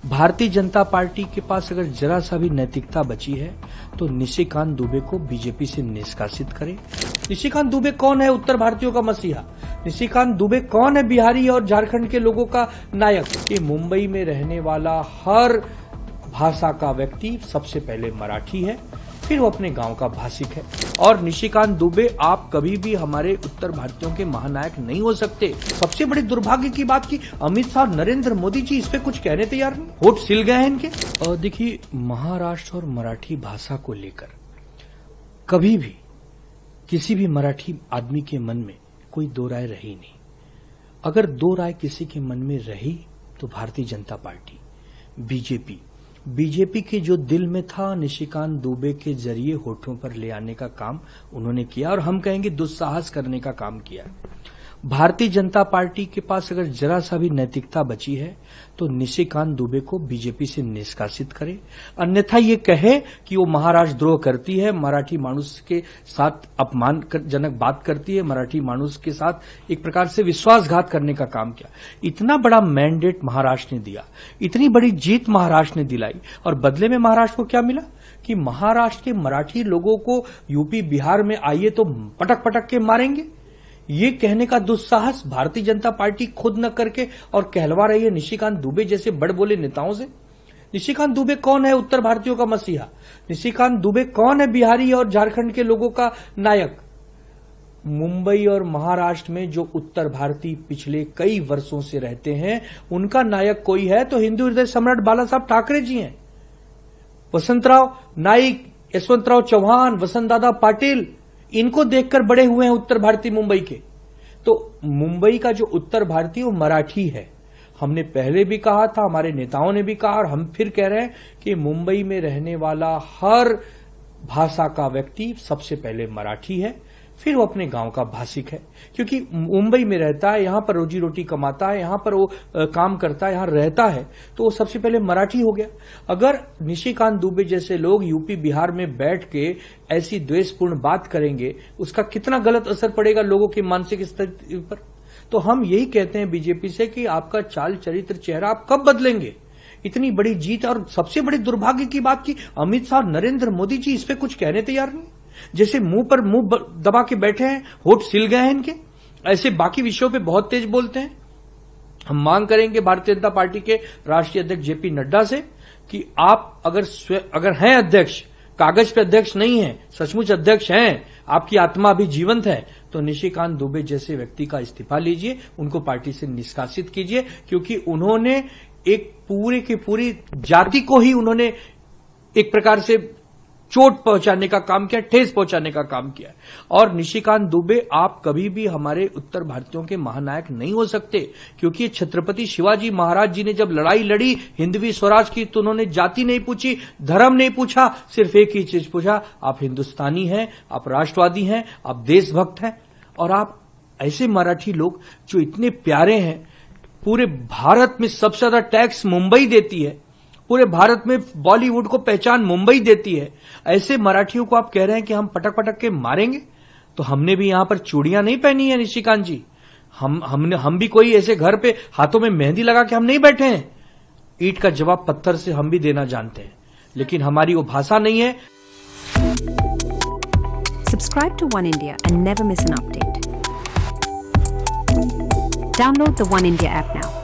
Bharatiya Janata party के पास अगर जरा सा भी नैतिकता बची है तो निशिकांत दुबे को बीजेपी से निष्कासित करे। निशिकांत दुबे कौन है उत्तर भारतीयों का मसीहा? निशिकांत दुबे कौन है बिहारी और झारखंड के लोगों का नायक? ये मुंबई में रहने वाला हर भाषा का व्यक्ति सबसे पहले मराठी है, फिर वो अपने गांव का भाषिक है। और निशिकांत दुबे आप कभी भी हमारे उत्तर भारतीयों के महानायक नहीं हो सकते। सबसे बड़ी दुर्भाग्य की बात की अमित शाह, नरेंद्र मोदी जी इस पे कुछ कहने तैयार नहीं, होठ सिल गए हैं इनके। और देखिए, महाराष्ट्र और मराठी भाषा को लेकर कभी भी किसी भी मराठी आदमी के मन में कोई दो राय रही नहीं। अगर दो राय किसी के मन में रही तो भारतीय जनता पार्टी, बीजेपी के जो दिल में था निशिकांत दुबे के जरिए होठों पर ले आने का काम उन्होंने किया, और हम कहेंगे दुस्साहस करने का काम किया। भारतीय जनता पार्टी के पास अगर जरा सा भी नैतिकता बची है तो निशिकांत दुबे को बीजेपी से निष्कासित करे, अन्यथा ये कहे कि वो महाराष्ट्र द्रोह करती है, मराठी मानुष के साथ अपमानजनक बात करती है, मराठी मानुष के साथ एक प्रकार से विश्वासघात करने का काम किया। इतना बड़ा मैंडेट महाराष्ट्र ने दिया, इतनी बड़ी जीत महाराष्ट्र ने दिलाई, और बदले में महाराष्ट्र को क्या मिला कि महाराष्ट्र के मराठी लोगों को यूपी बिहार में आइए तो पटक पटक के मारेंगे। ये कहने का दुस्साहस भारतीय जनता पार्टी खुद न करके और कहलवा रही है निशिकांत दुबे जैसे बड़बोले नेताओं से। निशिकांत दुबे कौन है उत्तर भारतीयों का मसीहा? निशिकांत दुबे कौन है बिहारी और झारखंड के लोगों का नायक? मुंबई और महाराष्ट्र में जो उत्तर भारतीय पिछले कई वर्षों से रहते हैं उनका नायक कोई है तो हिंदू हृदय सम्राट बाला साहब ठाकरे जी हैं। वसंतराव नाईक, यशवंतराव चौहान, वसंतदादा पाटिल, इनको देखकर बड़े हुए हैं उत्तर भारतीय मुंबई के। तो मुंबई का जो उत्तर भारतीय वो मराठी है। हमने पहले भी कहा था, हमारे नेताओं ने भी कहा, और हम फिर कह रहे हैं कि मुंबई में रहने वाला हर भाषा का व्यक्ति सबसे पहले मराठी है, फिर वो अपने गांव का भाषिक है। क्योंकि मुंबई में रहता है, यहां पर रोजी रोटी कमाता है, यहां पर वो काम करता है, यहां रहता है, तो वो सबसे पहले मराठी हो गया। अगर निशिकांत दुबे जैसे लोग यूपी बिहार में बैठ के ऐसी द्वेषपूर्ण बात करेंगे, उसका कितना गलत असर पड़ेगा लोगों की मानसिक स्थिति पर। तो हम यही कहते हैं बीजेपी से कि आपका चाल चरित्र चेहरा आप कब बदलेंगे? इतनी बड़ी जीत, और सबसे बड़ी दुर्भाग्य की बात की अमित शाह, नरेंद्र मोदी जी इस पे कुछ कहने तैयार नहीं, जैसे मुंह पर मुंह दबा के बैठे हैं, होठ सिल गए हैं इनके। ऐसे बाकी विषयों पे बहुत तेज बोलते हैं। हम मांग करेंगे भारतीय जनता पार्टी के राष्ट्रीय अध्यक्ष जेपी नड्डा से कि आप अगर हैं अध्यक्ष, कागज पे अध्यक्ष नहीं है, सचमुच अध्यक्ष हैं, आपकी आत्मा अभी जीवंत है, तो निशिकांत दुबे जैसे व्यक्ति का इस्तीफा लीजिए, उनको पार्टी से निष्कासित कीजिए। क्योंकि उन्होंने एक पूरे की पूरी जाति को ही उन्होंने एक प्रकार से चोट पहुंचाने का काम किया, ठेस पहुंचाने का काम किया। और निशिकांत दुबे आप कभी भी हमारे उत्तर भारतीयों के महानायक नहीं हो सकते। क्योंकि छत्रपति शिवाजी महाराज जी ने जब लड़ाई लड़ी हिंदवी स्वराज की, तो उन्होंने जाति नहीं पूछी, धर्म नहीं पूछा, सिर्फ एक ही चीज पूछा, आप हिंदुस्तानी हैं, आप राष्ट्रवादी हैं, आप देशभक्त हैं। और आप ऐसे मराठी लोग जो इतने प्यारे हैं, पूरे भारत में सबसे ज्यादा टैक्स मुंबई देती है, पूरे भारत में बॉलीवुड को पहचान मुंबई देती है, ऐसे मराठियों को आप कह रहे हैं कि हम पटक पटक के मारेंगे? तो हमने भी यहां पर चूड़ियां नहीं पहनी है निशिकांत जी। हम भी कोई ऐसे घर पे हाथों में मेहंदी लगा के हम नहीं बैठे हैं। ईंट का जवाब पत्थर से हम भी देना जानते हैं, लेकिन हमारी वो भाषा नहीं है। Subscribe to One India and never miss an update. Download the One India app now.